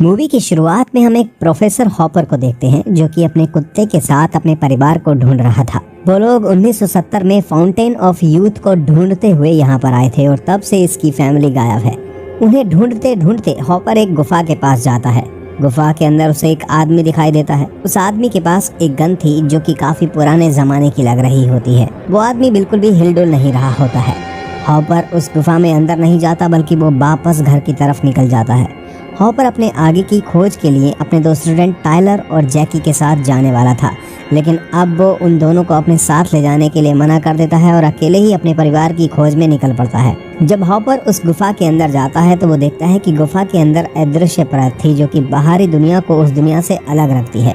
Movie की शुरुआत में हम एक प्रोफेसर हॉपर को देखते हैं जो कि अपने कुत्ते के साथ अपने परिवार को ढूंढ रहा था। वो लोग 1970 में फाउंटेन ऑफ यूथ को ढूंढते हुए यहाँ पर आए थे और तब से इसकी फैमिली गायब है। उन्हें ढूंढते ढूंढते हॉपर एक गुफा के पास जाता है। गुफा के अंदर उसे एक आदमी दिखाई देता है। उस आदमी के पास एक गन थी जो कि काफी पुराने जमाने की लग रही होती है। वो आदमी बिल्कुल भी हिलडुल नहीं रहा होता है। हॉपर उस गुफा में अंदर नहीं जाता बल्कि वो वापस घर की तरफ निकल जाता है। हॉपर अपने आगे की खोज के लिए अपने दो स्टूडेंट टाइलर और जैकी के साथ जाने वाला था, लेकिन अब वो उन दोनों को अपने साथ ले जाने के लिए मना कर देता है और अकेले ही अपने परिवार की खोज में निकल पड़ता है। जब हॉपर उस गुफा के अंदर जाता है तो वो देखता है कि गुफा के अंदर अदृश्य परत थी जो कि बाहरी दुनिया को उस दुनिया से अलग रखती है।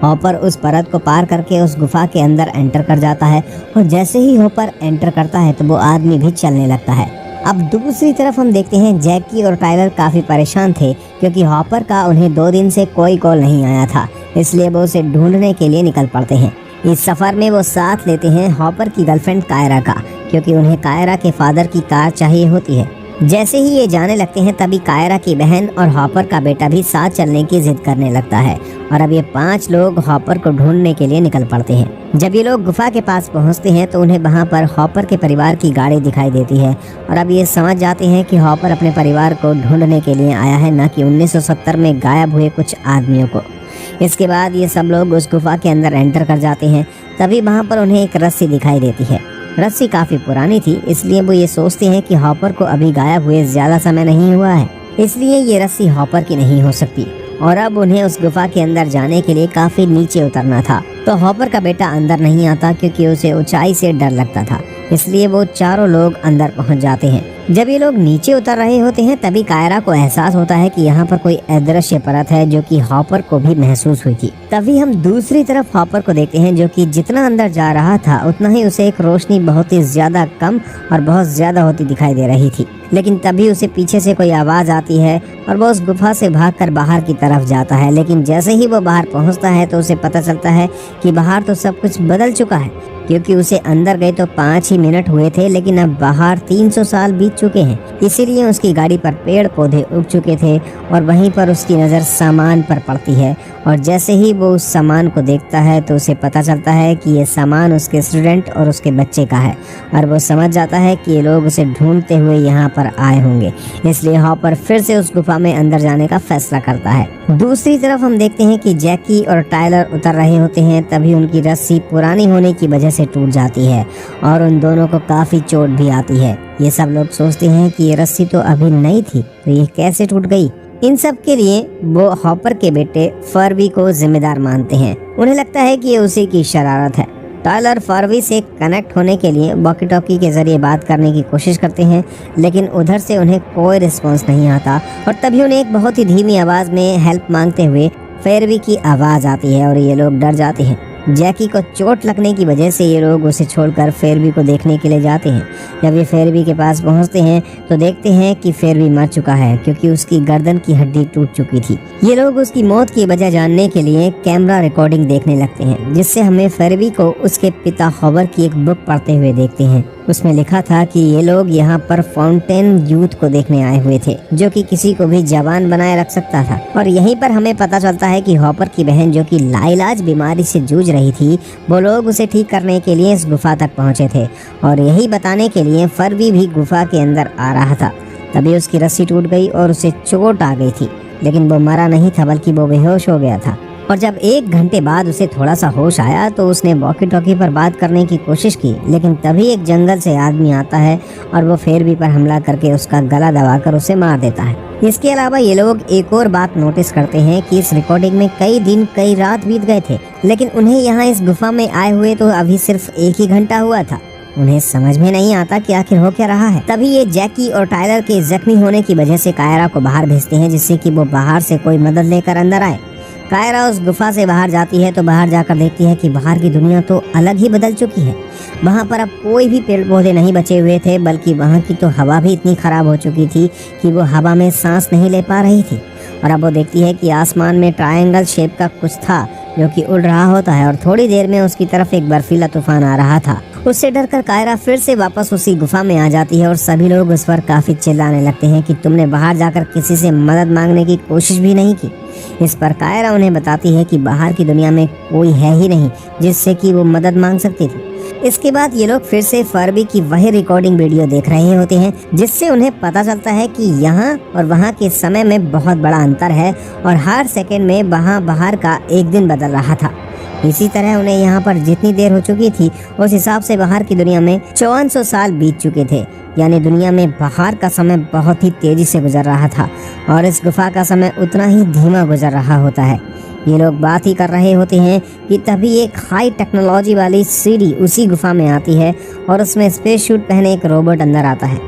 हॉपर उस परत को पार करके उस गुफा के अंदर एंटर कर जाता है और जैसे ही हॉपर एंटर करता है तो वो आदमी भी चलने लगता है। अब दूसरी तरफ हम देखते हैं जैकी और टाइलर काफ़ी परेशान थे क्योंकि हॉपर का उन्हें 2 दिन से कोई कॉल नहीं आया था, इसलिए वो उसे ढूंढने के लिए निकल पड़ते हैं। इस सफ़र में वो साथ लेते हैं हॉपर की गर्लफ्रेंड कायरा का, क्योंकि उन्हें कायरा के फादर की कार चाहिए होती है। जैसे ही ये जाने लगते हैं तभी कायरा की बहन और हॉपर का बेटा भी साथ चलने की जिद करने लगता है और अब ये 5 लोग हॉपर को ढूंढने के लिए निकल पड़ते हैं। जब ये लोग गुफा के पास पहुंचते हैं तो उन्हें वहां पर हॉपर के परिवार की गाड़ी दिखाई देती है और अब ये समझ जाते हैं कि हॉपर अपने परिवार को ढूंढने के लिए आया है, न कि 1970 में गायब हुए कुछ आदमियों को। इसके बाद ये सब लोग उस गुफा के अंदर एंटर कर जाते हैं। तभी वहाँ पर उन्हें एक रस्सी दिखाई देती है। रस्सी काफ़ी पुरानी थी, इसलिए वो ये सोचते हैं कि हॉपर को अभी गायब हुए ज़्यादा समय नहीं हुआ है, इसलिए ये रस्सी हॉपर की नहीं हो सकती और अब उन्हें उस गुफा के अंदर जाने के लिए काफ़ी नीचे उतरना था। तो हॉपर का बेटा अंदर नहीं आता क्योंकि उसे ऊंचाई से डर लगता था, इसलिए वो चारों लोग अंदर पहुंच जाते हैं। जब ये लोग नीचे उतर रहे होते हैं तभी कायरा को एहसास होता है कि यहाँ पर कोई अदृश्य परत है जो कि हॉपर को भी महसूस हुई थी। तभी हम दूसरी तरफ हॉपर को देखते हैं जो कि जितना अंदर जा रहा था उतना ही उसे एक रोशनी बहुत ही ज्यादा कम और बहुत ज्यादा होती दिखाई दे रही थी। लेकिन तभी उसे पीछे से कोई आवाज आती है और वो उस गुफा से भागकर बाहर की तरफ जाता है। लेकिन जैसे ही वो बाहर पहुंचता है तो उसे पता चलता है कि बाहर तो सब कुछ बदल चुका है, क्योंकि उसे अंदर गए तो 5 ही मिनट हुए थे, लेकिन अब बाहर 300 साल बीत चुके हैं। इसीलिए उसकी गाड़ी पर पेड़ पौधे उग चुके थे और वहीं पर उसकी नज़र सामान पर पड़ती है और जैसे ही वो उस सामान को देखता है तो उसे पता चलता है कि ये सामान उसके स्टूडेंट और उसके बच्चे का है और वो समझ जाता है कि ये लोग उसे ढूंढते हुए यहाँ पर आए होंगे। इसलिए हॉपर फिर से उस गुफा में अंदर जाने का फैसला करता है। दूसरी तरफ हम देखते हैं कि जैकी और टाइलर उतर रहे होते हैं। तभी उनकी रस्सी पुरानी होने की वजह से टूट जाती है और उन दोनों को काफ़ी चोट भी आती है। ये सब लोग सोचते हैं कि ये रस्सी तो अभी नई थी, तो ये कैसे टूट गई। इन सब के लिए वो हॉपर के बेटे फर्वी को जिम्मेदार मानते हैं। उन्हें लगता है कि ये उसी की शरारत है। टाइलर फर्वी से कनेक्ट होने के लिए वॉकी टॉकी के जरिए बात करने की कोशिश करते हैं, लेकिन उधर से उन्हें कोई रिस्पॉन्स नहीं आता और तभी उन्हें एक बहुत ही धीमी आवाज़ में हेल्प मांगते हुए फर्वी की आवाज़ आती है और ये लोग डर जाते हैं। जैकी को चोट लगने की वजह से ये लोग उसे छोड़कर फेरबी को देखने के लिए जाते हैं। जब ये फेरबी के पास पहुंचते हैं तो देखते हैं कि फेरबी मर चुका है क्योंकि उसकी गर्दन की हड्डी टूट चुकी थी। ये लोग उसकी मौत की वजह जानने के लिए कैमरा रिकॉर्डिंग देखने लगते हैं, जिससे हमें फेरबी को उसके पिता हॉवर की एक बुक पढ़ते हुए देखते हैं। उसमें लिखा था कि ये लोग यहाँ पर फाउंटेन यूथ को देखने आए हुए थे जो कि किसी को भी जवान बनाए रख सकता था। और यहीं पर हमें पता चलता है कि हॉपर की बहन जो कि लाइलाज बीमारी से जूझ रही थी, वो लोग उसे ठीक करने के लिए इस गुफा तक पहुँचे थे और यही बताने के लिए फर्वी भी गुफा के अंदर आ रहा था। तभी उसकी रस्सी टूट गई और उसे चोट आ गई थी, लेकिन वो मरा नहीं था बल्कि वो बेहोश हो गया था। और जब 1 घंटे बाद उसे थोड़ा सा होश आया तो उसने वॉकी टॉकी पर बात करने की कोशिश की, लेकिन तभी एक जंगल से आदमी आता है और वो फेरबी पर हमला करके उसका गला दबाकर उसे मार देता है। इसके अलावा ये लोग एक और बात नोटिस करते हैं कि इस रिकॉर्डिंग में कई दिन कई रात बीत गए थे, लेकिन उन्हें यहाँ इस गुफा में आए हुए तो अभी सिर्फ 1 ही घंटा हुआ था। उन्हें समझ में नहीं आता कि आखिर हो क्या रहा है। तभी ये जैकी और टाइलर के जख्मी होने की वजह से कायरा को बाहर भेजते हैं, जिससे कि वो बाहर से कोई मदद लेकर अंदर आए। कायरा उस गुफा से बाहर जाती है तो बाहर जाकर देखती है कि बाहर की दुनिया तो अलग ही बदल चुकी है। वहाँ पर अब कोई भी पेड़ पौधे नहीं बचे हुए थे, बल्कि वहाँ की तो हवा भी इतनी खराब हो चुकी थी कि वो हवा में सांस नहीं ले पा रही थी। और अब वो देखती है कि आसमान में ट्रायंगल शेप का कुछ था जो कि उड़ रहा होता है और थोड़ी देर में उसकी तरफ एक बर्फीला तूफान आ रहा था उससे डरकर कायरा फिर से वापस उसी गुफा में आ जाती है और सभी लोग उस पर काफी चिल्लाने लगते हैं कि तुमने बाहर जाकर किसी से मदद मांगने की कोशिश भी नहीं की। इस पर कायरा उन्हें बताती है कि बाहर की दुनिया में कोई है ही नहीं जिससे कि वो मदद मांग सकती थी। इसके बाद ये लोग फिर से फरबी की वही रिकॉर्डिंग वीडियो देख रहे होते हैं, जिससे उन्हें पता चलता है कि यहाँ और वहाँ के समय में बहुत बड़ा अंतर है और हर सेकंड में वहाँ बाहर का एक दिन बदल रहा था। इसी तरह उन्हें यहाँ पर जितनी देर हो चुकी थी उस हिसाब से बाहर की दुनिया में 5400 साल बीत चुके थे, यानी दुनिया में बाहर का समय बहुत ही तेजी से गुजर रहा था और इस गुफा का समय उतना ही धीमा गुजर रहा होता है। ये लोग बात ही कर रहे होते हैं कि तभी एक हाई टेक्नोलॉजी वाली सीढ़ी उसी गुफा में आती है और उसमें स्पेस सूट पहने एक रोबोट अंदर आता है।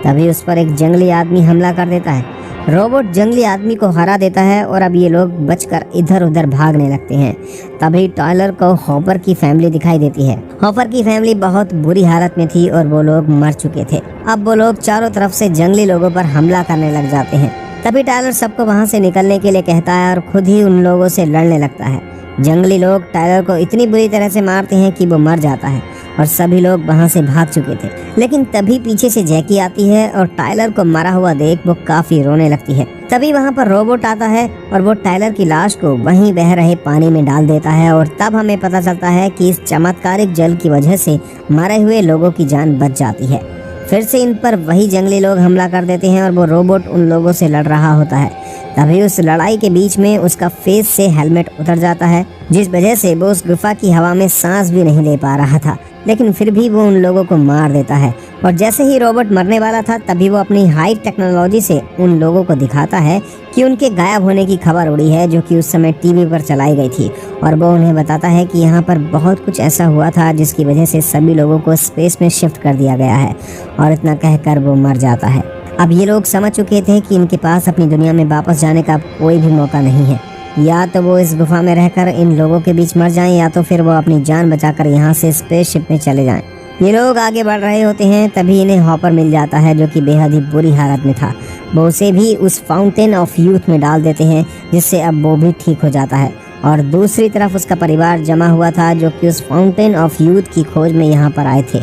तभी उस पर एक जंगली आदमी हमला कर देता है। रोबोट जंगली आदमी को हरा देता है और अब ये लोग बचकर इधर उधर भागने लगते हैं। तभी टायलर को हॉपर की फैमिली दिखाई देती है। हॉपर की फैमिली बहुत बुरी हालत में थी और वो लोग मर चुके थे। अब वो लोग चारों तरफ से जंगली लोगों पर हमला करने लग जाते हैं। तभी टायलर सबको वहाँ से निकलने के लिए कहता है और खुद ही उन लोगों से लड़ने लगता है। जंगली लोग टायलर को इतनी बुरी तरह से मारते हैं कि वो मर जाता है और सभी लोग वहाँ से भाग चुके थे। लेकिन तभी पीछे से जैकी आती है और टायलर को मरा हुआ देख वो काफी रोने लगती है। तभी वहाँ पर रोबोट आता है और वो टायलर की लाश को वहीं बह रहे पानी में डाल देता है और तब हमें पता चलता है कि इस चमत्कारिक जल की वजह से मरे हुए लोगों की जान बच जाती है। फिर से इन पर वही जंगली लोग हमला कर देते हैं और वो रोबोट उन लोगों से लड़ रहा होता है। तभी उस लड़ाई के बीच में उसका फेस से हेलमेट उतर जाता है, जिस वजह से वो उस गुफा की हवा में सांस भी नहीं ले पा रहा था। लेकिन फिर भी वो उन लोगों को मार देता है और जैसे ही रोबोट मरने वाला था तभी वो अपनी हाई टेक्नोलॉजी से उन लोगों को दिखाता है कि उनके गायब होने की खबर उड़ी है, जो कि उस समय टीवी पर चलाई गई थी। और वो उन्हें बताता है कि यहाँ पर बहुत कुछ ऐसा हुआ था जिसकी वजह से सभी लोगों को स्पेस में शिफ्ट कर दिया गया है और इतना कहकर वो मर जाता है। अब ये लोग समझ चुके थे कि इनके पास अपनी दुनिया में वापस जाने का कोई भी मौका नहीं है। या तो वो इस गुफा में रहकर इन लोगों के बीच मर जाएं या तो फिर वो अपनी जान बचाकर यहाँ से स्पेसशिप में चले जाएं। ये लोग आगे बढ़ रहे होते हैं तभी इन्हें हॉपर मिल जाता है, जो कि बेहद ही बुरी हालत में था। वो उसे भी उस फाउंटेन ऑफ यूथ में डाल देते हैं, जिससे अब वो भी ठीक हो जाता है। और दूसरी तरफ उसका परिवार जमा हुआ था, जो कि उस फाउंटेन ऑफ यूथ की खोज में यहाँ पर आए थे।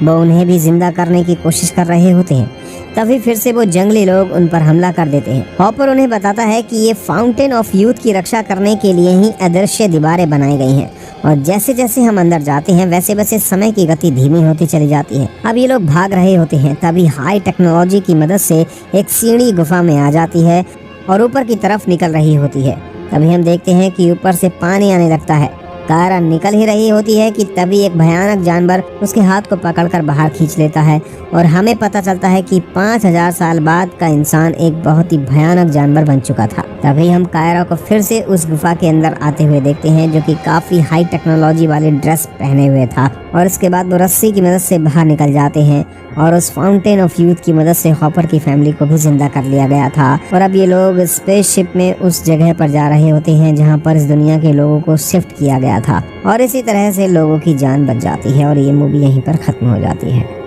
वो उन्हें भी जिंदा करने की कोशिश कर रहे होते हैं। तभी फिर से वो जंगली लोग उन पर हमला कर देते हैं। हॉपर उन्हें बताता है कि ये फाउंटेन ऑफ यूथ की रक्षा करने के लिए ही अदृश्य दीवारें बनाई गई हैं और जैसे जैसे हम अंदर जाते हैं वैसे वैसे समय की गति धीमी होती चली जाती है। अब ये लोग भाग रहे होते हैं तभी हाई टेक्नोलॉजी की मदद से एक सीढ़ी गुफा में आ जाती है और ऊपर की तरफ निकल रही होती है। तभी हम देखते हैं कि ऊपर से पानी आने लगता है। कायरा निकल ही रही होती है कि तभी एक भयानक जानवर उसके हाथ को पकड़कर बाहर खींच लेता है और हमें पता चलता है कि 5000 साल बाद का इंसान एक बहुत ही भयानक जानवर बन चुका था। तभी हम कायरा को फिर से उस गुफा के अंदर आते हुए देखते हैं, जो कि काफी हाई टेक्नोलॉजी वाली ड्रेस पहने हुए था। और इसके बाद वो रस्सी की मदद से बाहर निकल जाते हैं और उस फाउंटेन ऑफ यूथ की मदद से हॉपर की फैमिली को भी जिंदा कर लिया गया था। और अब ये लोग स्पेसशिप में उस जगह पर जा रहे होते हैं जहाँ पर इस दुनिया के लोगों को शिफ्ट किया गया था और इसी तरह से लोगों की जान बच जाती है और ये मूवी यहीं पर खत्म हो जाती है।